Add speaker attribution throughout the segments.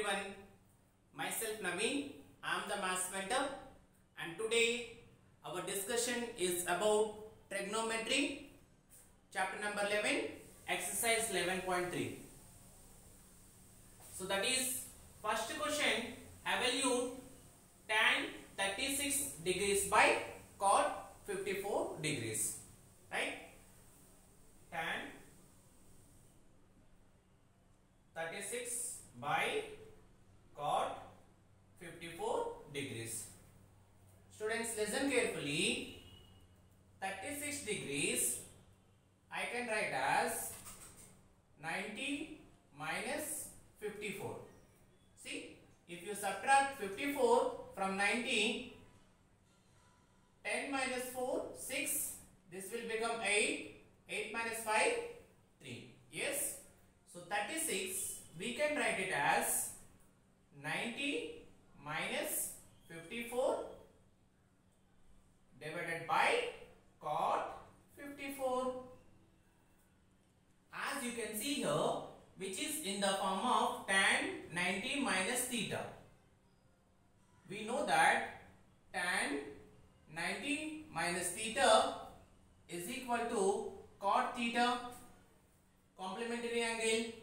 Speaker 1: everyone, myself Naveen, I am the maths mentor and today our discussion is about trigonometry, chapter number 11, exercise 11.3. So that is first question, evaluate tan 36 degrees by cot 54 degrees, right? Tan 36 by cot 54 degrees. Students, listen carefully. 36 degrees I can write as 90 minus 54. See, if you subtract 54 from 90, 10 minus 4, 6. This will become 8. 8 minus 5, 3. Yes. So 36 we can write it as 90 minus 54 divided by cot 54. As you can see here, which is in the form of tan 90 minus theta. We know that tan 90 minus theta is equal to cot theta, complementary angle.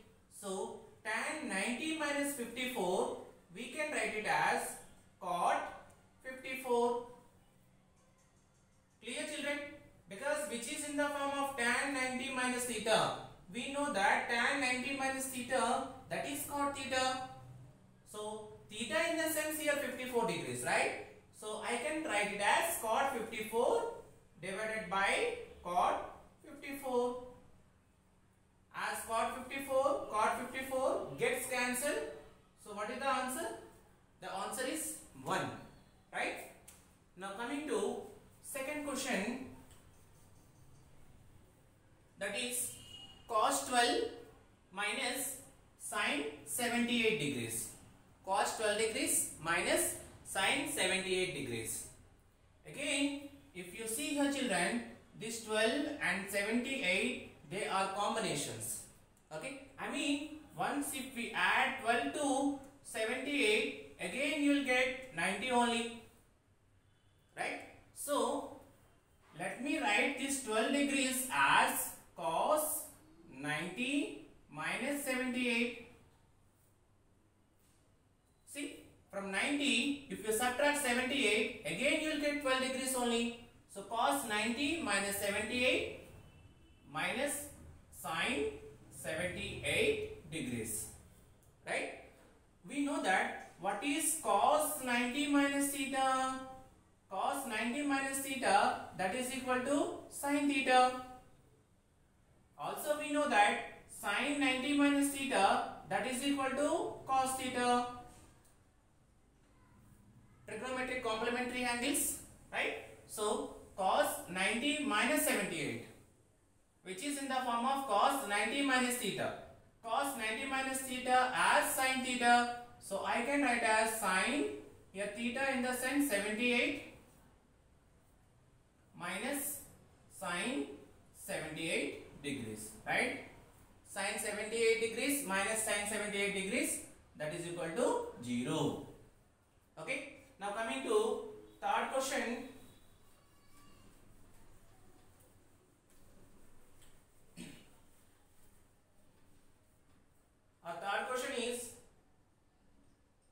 Speaker 1: So tan 90 minus 54 we can write it as cot 54. Clear, children? Because which is in the form of tan 90 minus theta, we know that tan 90 minus theta, that is cot theta. So theta in the sense here 54 degrees, right? So I can write it as cot 54 divided by cot 54. As cot 54 gets cancelled. So what is the answer? The answer is 1, right? Now coming to second question, that is cos 12 minus sin 78 degrees. Cos 12 degrees minus sin 78 degrees. Again, if you see here, children, this 12 and 78, they are combinations. Okay, I mean, once if we add 12 to 78, again you will get 90 only, right? So let me write this 12 degrees as cos 90 minus 78. See, from 90, if you subtract 78, again you will get 12 degrees only. So cos 90 minus 78 minus sin 78 degrees, right? We know that what is cos 90 minus theta? Cos 90 minus theta, that is equal to sin theta. Also we know that sin 90 minus theta, that is equal to cos theta. Trigonometric complementary angles, right? So cos 90 minus 78, which is in the form of cos 90 minus theta. Cos 90 minus theta as sin theta. So I can write as sin, here theta in the sense 78 minus sin 78 degrees, right? Sin 78 degrees minus sin 78 degrees, that is equal to 0. Okay. Now coming to third question. Our third question is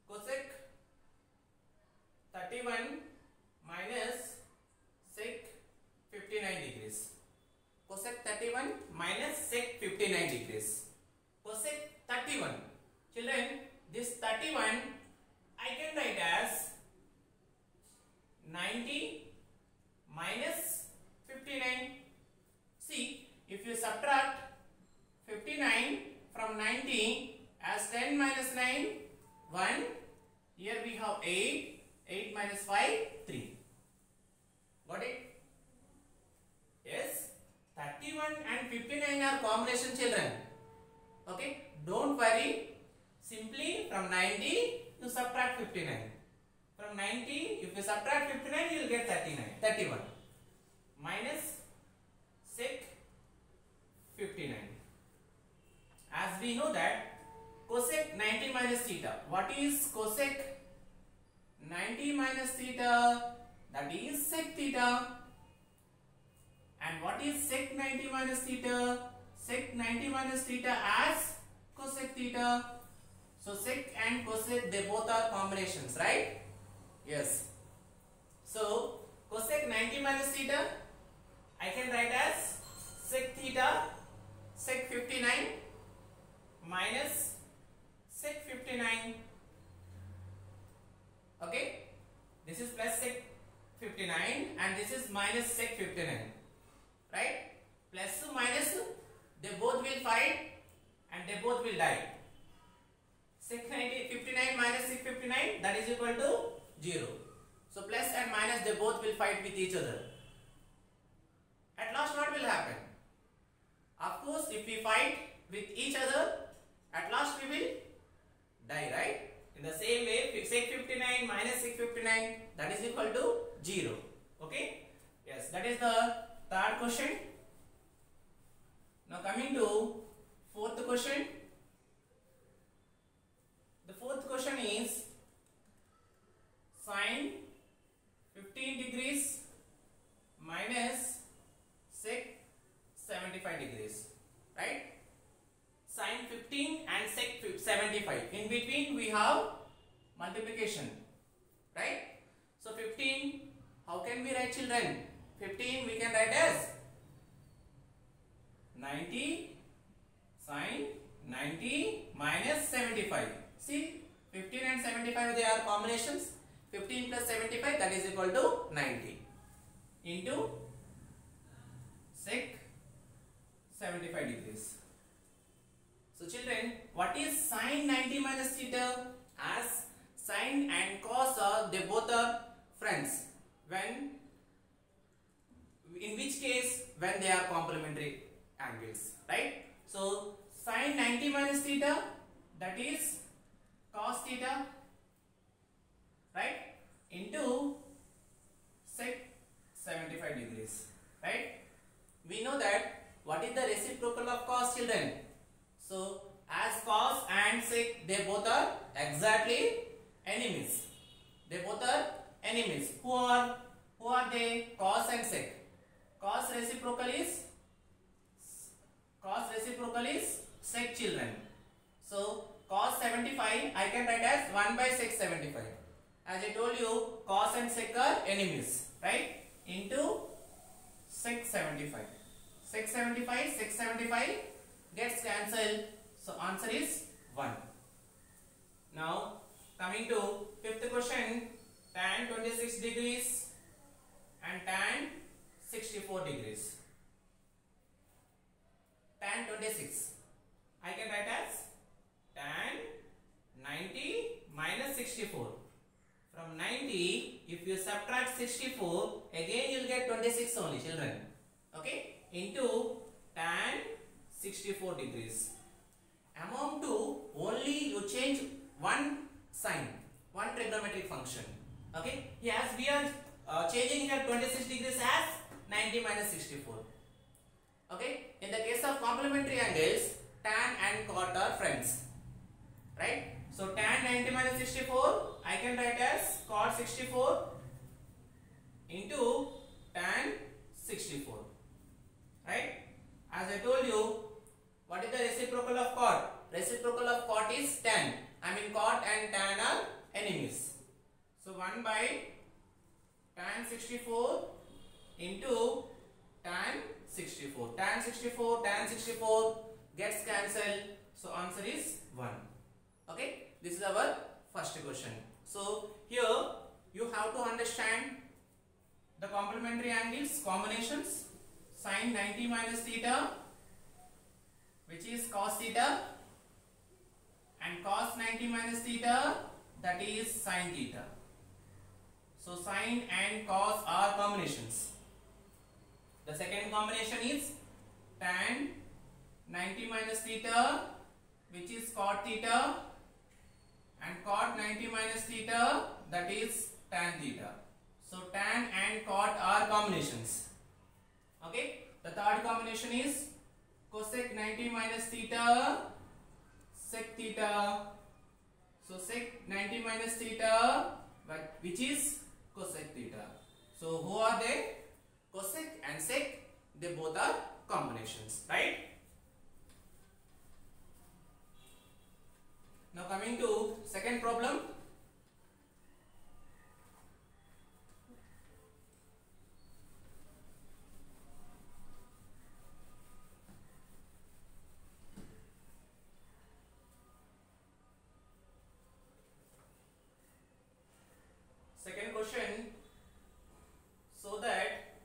Speaker 1: cosec 31 minus sec 59 degrees. Cosec 31 minus sec 59 degrees. Cosec 31. Children, this 31 I can write as 90 minus 59. See, if you subtract 59 from 90 as 10 minus 9, 1. Here we have 8. 8 minus 5, 3. Got it? Yes. 31 and 59 are combination, children. Okay. Don't worry. Simply from 90 you subtract 59. From 90, if you subtract 59, you will get 31. Minus sec 59. As we know that cosec 90 minus theta. What is cosec 90 minus theta? That is sec theta. And what is sec 90 minus theta? Sec 90 minus theta as cosec theta. So sec and cosec, they both are combinations, right? Yes. So cosec 90 minus theta, I can write as sec theta, sec 59 minus sec 59. Okay, this is plus sec 59 and this is minus sec 59, right? Plus to minus, they both will fight and they both will die. Sec 59 minus sec 59, that is equal to 0. So plus and minus, they both will fight with each other. At last what will happen? Of course, if we fight with each other, at last we will die, right? In the same way, sec 59 minus sec 59, that is equal to 0. Okay? Yes, that is the third question. Now coming to fourth question. The fourth question is sine 15 degrees minus sec 75 degrees, right? Sine 15 and sec 75. In between we have multiplication, right? So 15, how can we write, children? 15 we can write as 90 sine 90 minus 75. See, 15 and 75, they are combinations. 15 plus 75, that is equal to 90 into sec 75 degrees. So children, what is sine 90 minus theta? As sine and cos are, they both are friends. When, in which case, when they are complementary angles, right? So sine 90 minus theta, that is cos theta, right, into sec 75 degrees, right? We know that what is the reciprocal of cos, children? So as cos and sec, they both are exactly enemies. They both are enemies. Who are they? Cos and sec. Cos reciprocal is sec, children. So cos 75 I can write as 1 by sec 75. As I told you, cos and sec are enemies, right? Into sec 75. Sec 75 gets cancelled. So answer is 1. Now coming to fifth question, tan 26 degrees and tan 64 degrees. Tan 26, I can write as tan 90 minus 64. From 90, if you subtract 64, again you will get 26 only, children. Okay? Into tan 64 degrees. Among two, only you change one sign, one trigonometric function. Okay? Yes, we are changing here 26 degrees as 90 minus 64. Okay? In the case of complementary angles, tan and cot are friends. Right? So tan 90 minus 64, I can write as cot 64 into tan 64. Right? As I told you, what is the reciprocal of cot? Reciprocal of cot is tan. I mean cot and tan are enemies. So 1 by tan 64 into tan 64. Tan 64 gets cancelled. So answer is 1. Okay. This is our first question. So here you have to understand the complementary angles, combinations. Sine 90 minus theta, which is cos theta, and cos 90 minus theta, that is sine theta. So sine and cos are combinations. The second combination is tan 90 minus theta, which is cot theta, and cot 90 minus theta, that is tan theta. So tan and cot are combinations. Okay. The third combination is cosec 90 minus theta, sec theta. So sec 90 minus theta, which is cosec theta. So who are they? Cosec and sec, they both are combinations, right? Now coming to second problem. Second question, so that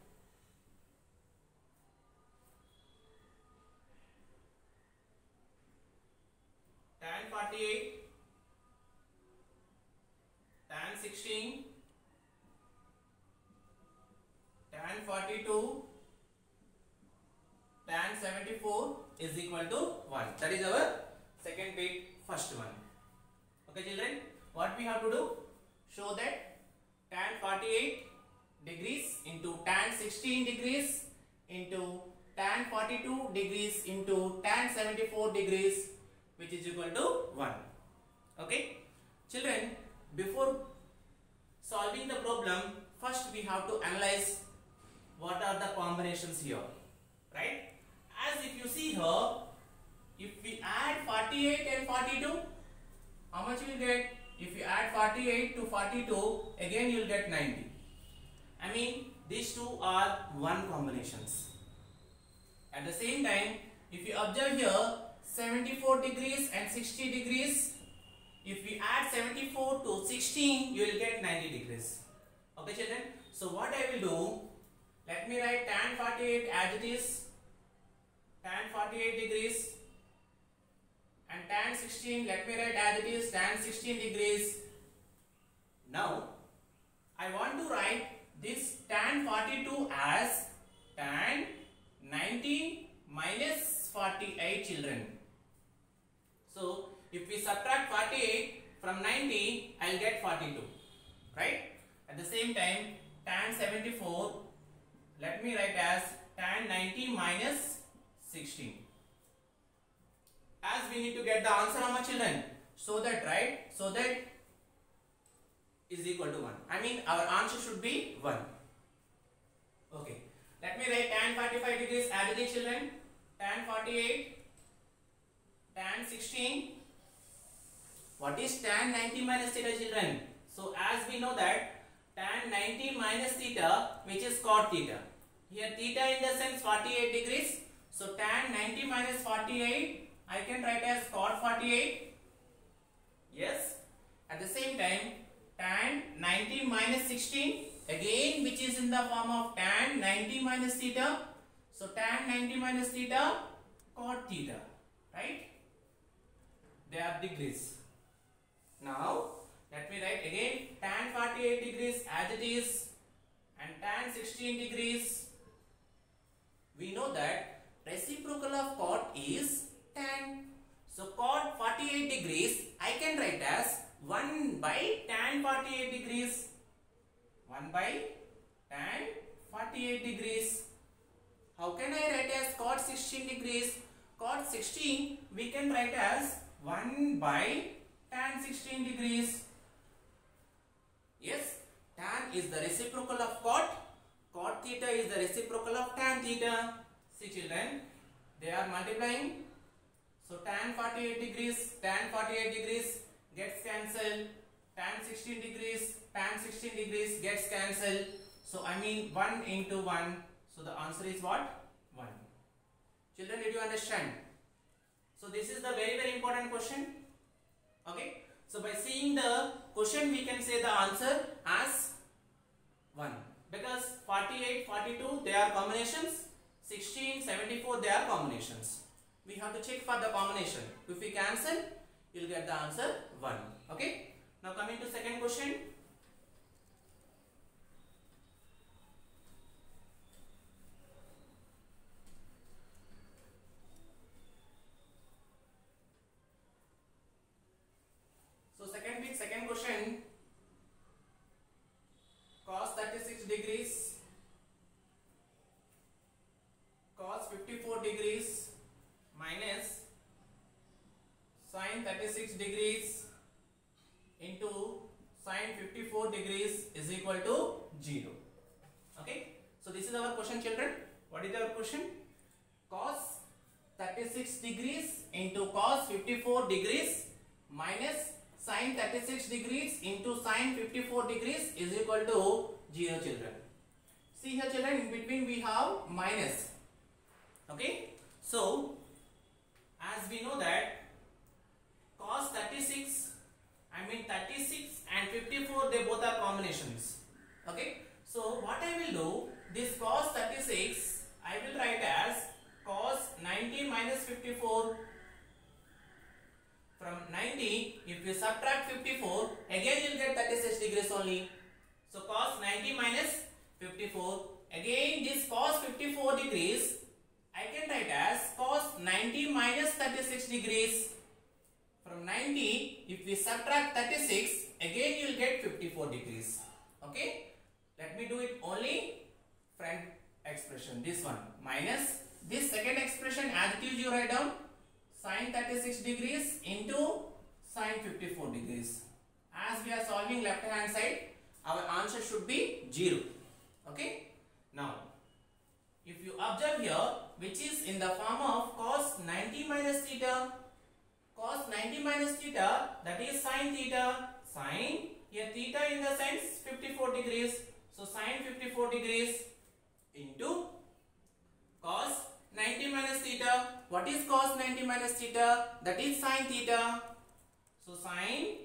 Speaker 1: tan 48, tan 16, tan 42, tan 74 is equal to 1. That is our second bit, first one. Okay children, what we have to do? Show that tan 48 degrees into tan 16 degrees into tan 42 degrees into tan 74 degrees, which is equal to 1. Okay children, before solving the problem, first we have to analyze what are the combinations here, right? As if you see here, if we add 48 and 42, how much you will get? If you add 48 to 42, again you will get 90. I mean, these two are one combinations. At the same time, if you observe here, 74 degrees and 60 degrees, if we add 74 to 16, you will get 90 degrees. Okay children, so what I will do, let me write tan 48 as it is, tan 48 degrees, and tan 16, let me write as it is, tan 16 degrees. Now, I want to write this tan 42 as tan 90 minus 48 children. So, if we subtract 48 from 90, I will get 42, right? At the same time, tan 74, let me write as tan 90 minus 16. As we need to get the answer, how much children? So that, right? So that is equal to 1. I mean, our answer should be 1. Okay. Let me write tan 45 degrees as it is children. Tan 48, tan 16. What is tan 90 minus theta children? So as we know that tan 90 minus theta, which is cot theta. Here theta in the sense 48 degrees. So tan 90 minus 48, I can write as cot 48. Yes. At the same time, tan 90 minus 16, again which is in the form of tan 90 minus theta. So tan 90 minus theta, cot theta, right? They are degrees. Now, let me write again tan 48 degrees as it is and tan 16 degrees. We know that reciprocal of cot is tan. So cot 48 degrees I can write as 1 by tan 48 degrees. 1 by tan 48 degrees. How can I write as cot 16 degrees? Cot 16 we can write as 1 by tan 16 degrees. Yes, tan is the reciprocal of cot. Cot theta is the reciprocal of tan theta. See children, they are multiplying. So tan 48 degrees gets cancelled. Tan 16 degrees gets cancelled. So I mean 1 into 1. So the answer is what? 1. Children, did you understand? So this is the very, very important question. Okay. So by seeing the question, we can say the answer as 1. Because 48, 42, they are combinations. 16, 74, they are combinations. We have to check for the combination. If we cancel, you will get the answer 1. Okay. Now coming to second question. So second question, cos 36 degrees, cos 54 degrees minus sin 36 degrees into sine 54 degrees is equal to 0. Okay. So this is our question, children. What is our question? Cos 36 degrees into cos 54 degrees minus sine 36 degrees into sine 54 degrees is equal to 0, children. See here, children, in between we have minus. Okay. So as we know that cos 36 and 54, they both are combinations. Okay. So what I will do, this cos 36 I will write as cos 90 minus 54. From 90, if you subtract 54, again you will get 36 degrees only. So cos 90 minus 54, again this cos 54 degrees I can write as cos 90 minus 36 degrees. From 90, if we subtract 36, again you will get 54 degrees. Okay. Let me do it only front expression, this one, minus this second expression as it is you write down sine 36 degrees into sine 54 degrees. As we are solving left hand side, our answer should be 0. Okay. Now, if you observe here, which is in the form of cos 90 minus theta, cos 90 minus theta, that is sine theta, sine, here theta in the sense 54 degrees. So sine 54 degrees into cos 90 minus theta. What is cos 90 minus theta? That is sine theta. So sine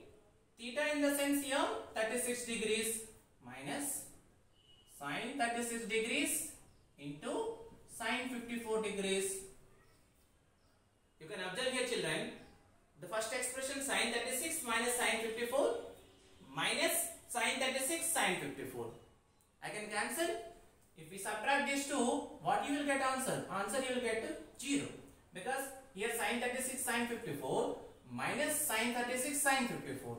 Speaker 1: theta in the sense here 36 degrees minus sine 36 degrees into sine 54 degrees. You can observe here, children, the first expression sine 36 minus sine 54 minus sine 36 sine 54. I can cancel. If we subtract these two, what you will get answer? Answer you will get 0. Because here sine 36 sine 54 minus sine 36 sine 54.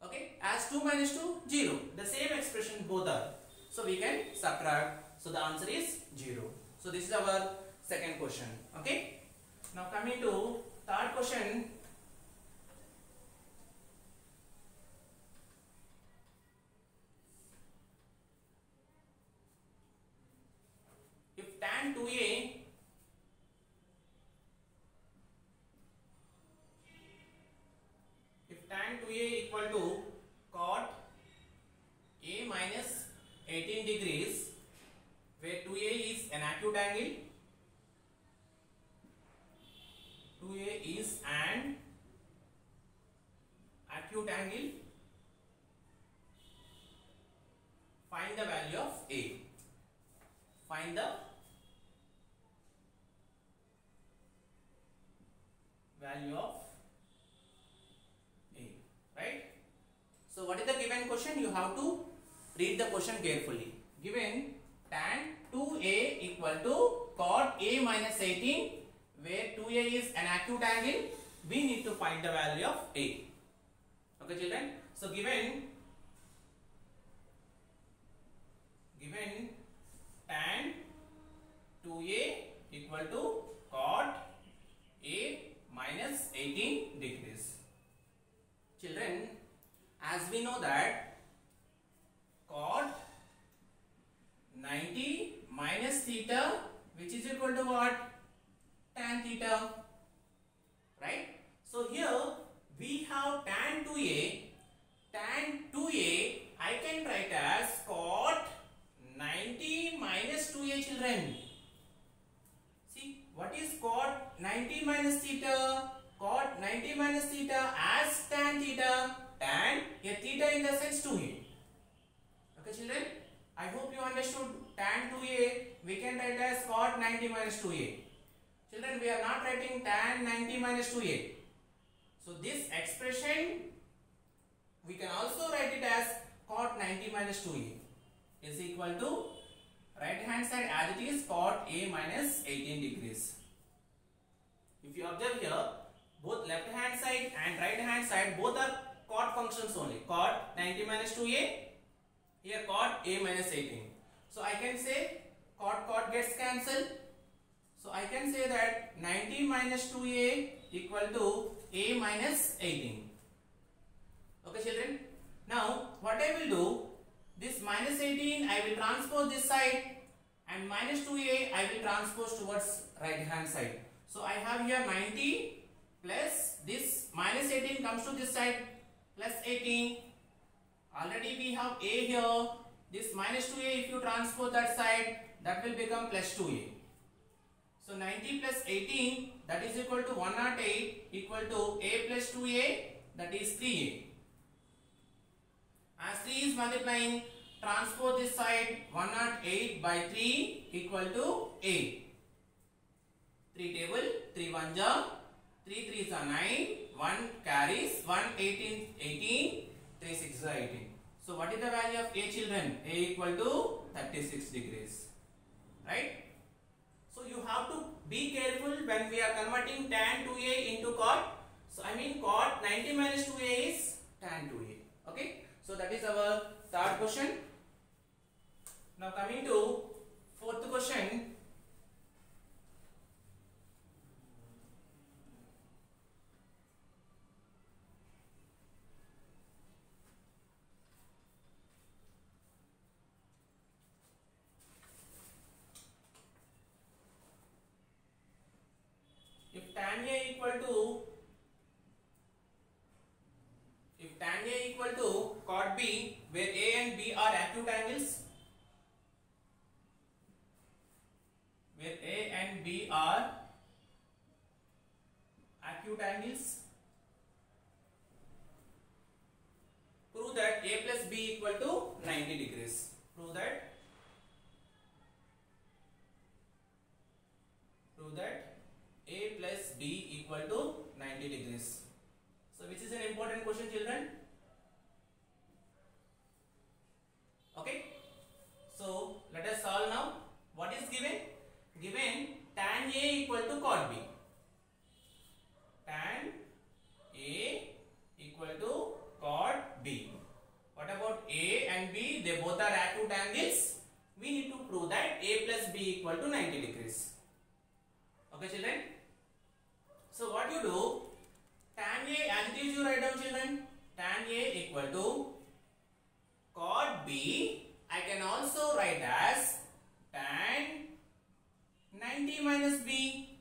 Speaker 1: Okay. As 2 minus 2, 0. The same expression both are. So we can subtract. So the answer is 0. So this is our second question. Okay. Now coming to third question. If tan 2a equal to cot a minus 18 degrees, where 2a is an acute angle, 2a is an acute angle, find the value of a. Find the value of a, right? So what is the given question? You have to read the question carefully. Given tan 2a equal to cot a minus 18, where 2a is an acute angle, we need to find the value of a. Okay, children? So given tan 2a equal to cot a minus 18 degrees. Children, as we know that cot 90 minus theta, which is equal to what? Tan theta, right? So here we have tan 2a. Tan 2a I can write as cot 90 minus 2a, children. See, what is cot 90 minus theta? Cot 90 minus theta as tan theta. Tan, here theta in the sense 2a. Okay, children? I hope you understood. Tan 2a we can write as cot 90 minus 2a. Children, we are not writing tan 90 minus 2a. So this expression we can also write it as cot 90 minus 2a is equal to right hand side as it is cot a minus 18 degrees. If you observe here, both left hand side and right hand side both are cot functions only. Cot 90 minus 2a, here cot a minus 18. So I can say cot gets cancelled. So I can say that 90 minus 2a equal to a minus 18. Okay children. Now what I will do, this minus 18 I will transpose this side, and minus 2a I will transpose towards right hand side. So I have here 90 plus this minus 18 comes to this side plus 18. Already we have a here. This minus 2a if you transpose that side, that will become plus 2a. So 90 plus 18, that is equal to 108, equal to a plus 2a, that is 3a. As 3 is multiplying, transpose this side, 108 by 3 equal to 8. 3 table, 3 1 ja, 3 3s are 9, 1 carries, 1 18, 18, 3 6 are 18. So what is the value of a children? A equal to 36 degrees. Right? So you have to be careful when we are converting tan 2a into cot. So I mean cot 90 minus 2a is tan 2a. Okay? So that is our third question. Now coming to fourth question. If tan A equal to cot B, where A and B are acute angles, prove that A plus B equal to 90 degrees. Prove that A plus B equal to 90 degrees. So which is an important question children? Okay. So let us solve now. What is given? Given tan A equal to cot B. Tan A equal to cot B. What about A and B? They both are acute angles. We need to prove that A plus B equal to 90 degrees. Okay children. So what you do? Tan A, as it is you write down children. Tan A equal to cot B. I can also write as tan 90 minus B.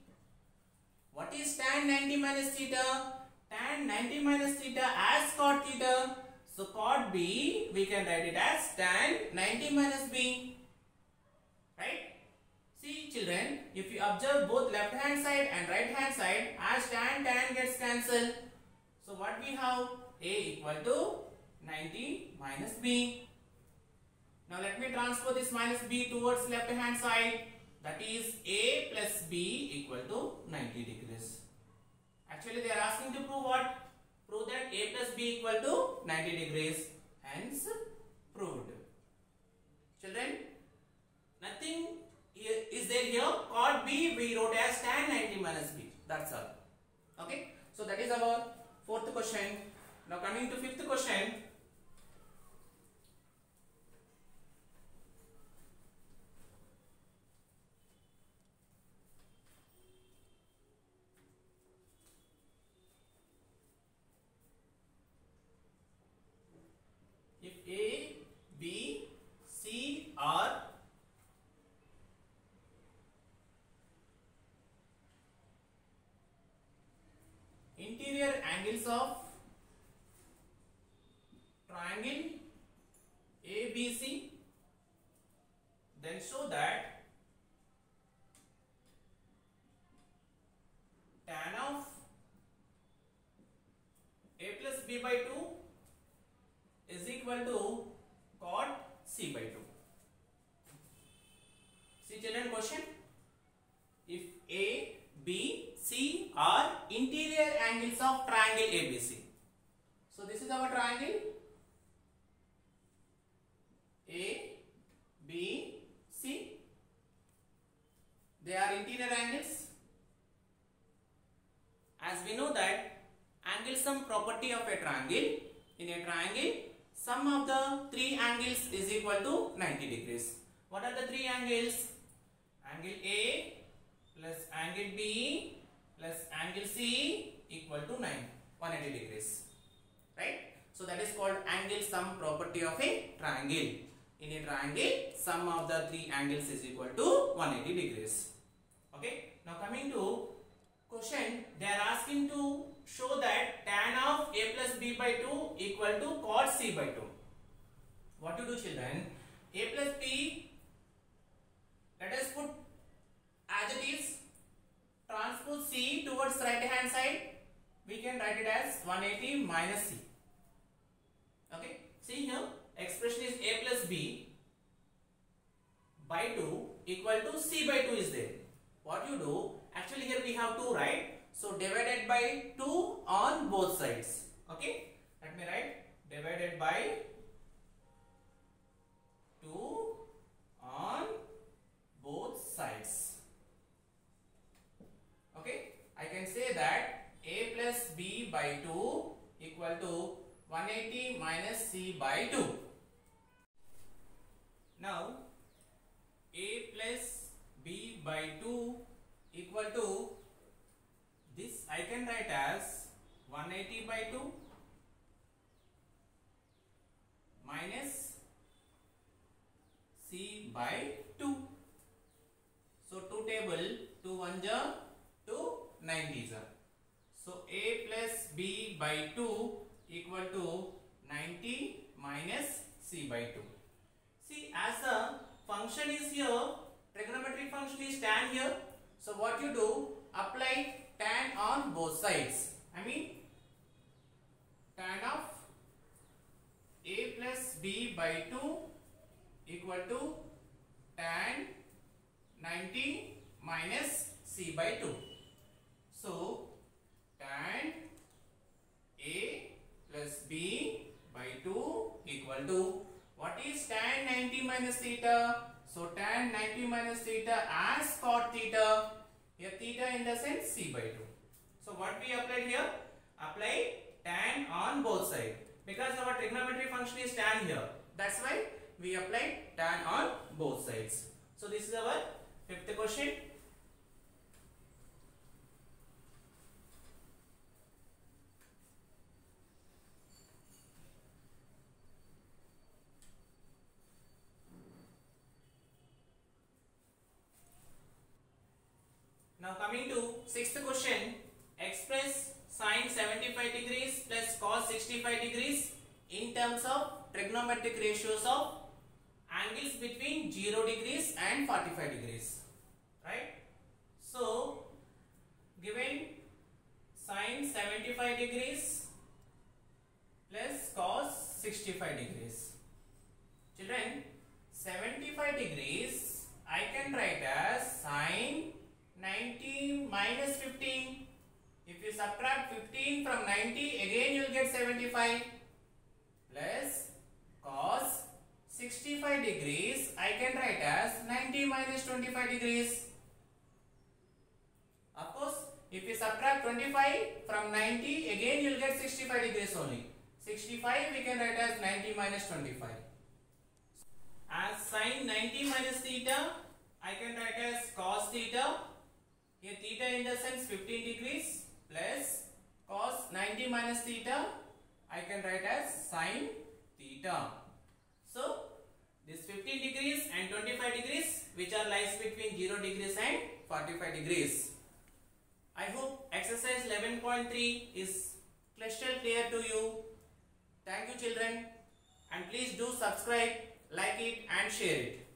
Speaker 1: What is tan 90 minus theta? Tan 90 minus theta as cot theta. So cot B we can write it as tan 90 minus B. Right? See children, if you observe both left hand side and right hand side, as tan gets cancelled. So what we have? A equal to 90 minus B. Now let me transfer this minus B towards left hand side. That is A plus B equal to 90 degrees. Actually they are asking to prove what? Prove that A plus B equal to 90 degrees. Hence proved. Children, nothing is there here. Cot B we wrote as tan 90 minus B. That's all. Okay. So that is our fourth question. Now coming to fifth question. If A, B, C are interior angles of triangle ABC, then show that tan of A plus B by 2 is equal to cot C by 2. See children, question. If A, B, C are interior angles of triangle ABC. So this is our triangle A, B, C. They are interior angles. As we know that angle sum property of a triangle. In a triangle, sum of the three angles is equal to 90 degrees. What are the three angles? Angle A plus angle B plus angle C equal to 90. 180 degrees. Right? So that is called angle sum property of a triangle. In a triangle, sum of the three angles is equal to 180 degrees. Okay. Now coming to question, they are asking to show that tan of a plus b by 2 equal to cot c by 2. What to do, children? A plus b, let us put as it is, transpose c towards right hand side. We can write it as 180 minus c. Okay. See here, expression is a plus b by 2 equal to c by 2 is there. What you do? Actually here we have 2, right? So divided by 2 on both sides. Okay. Let me write divided by 2 on both sides. Okay. I can say that a plus b by 2 equal to 180 minus c by 2. Now a plus b by 2 equal to this, I can write as 180 by 2 minus c by 2. So 2 table, 2 1 ja, 2 90 ja. So a plus b by 2 equal to 90 minus c by 2. See, as the function is here, trigonometric function is tan here. So what you do? Apply tan on both sides. I mean tan of a plus b by 2 equal to tan 90 minus c by 2. So tan a plus b by 2 equal to, what is tan 90 minus theta? So tan 90 minus theta as cot theta. Here theta in the sense c by 2. So what we applied here? Apply tan on both sides. Because our trigonometric function is tan here. That's why we applied tan on both sides. So this is our fifth question. Now coming to sixth question, express sine 75 degrees plus cos 65 degrees in terms of trigonometric ratios of angles between 0 degrees and 45 degrees. Right? So given sine 75 degrees plus cos 65 degrees. Children, 75 degrees I can write as sine 90 minus 15. If you subtract 15 from 90, again you will get 75 plus cos 65 degrees I can write as 90 minus 25 degrees. Of course, if you subtract 25 from 90, again you will get 65 degrees only. 65 we can write as 90 minus 25. As sine 90 minus theta, I can write as cos theta. Here theta in the sense 15 degrees plus cos 90 minus theta, I can write as sine theta. So this 15 degrees and 25 degrees which are lies between 0 degrees and 45 degrees. I hope exercise 11.3 is crystal clear to you. Thank you children, and please do subscribe, like it and share it.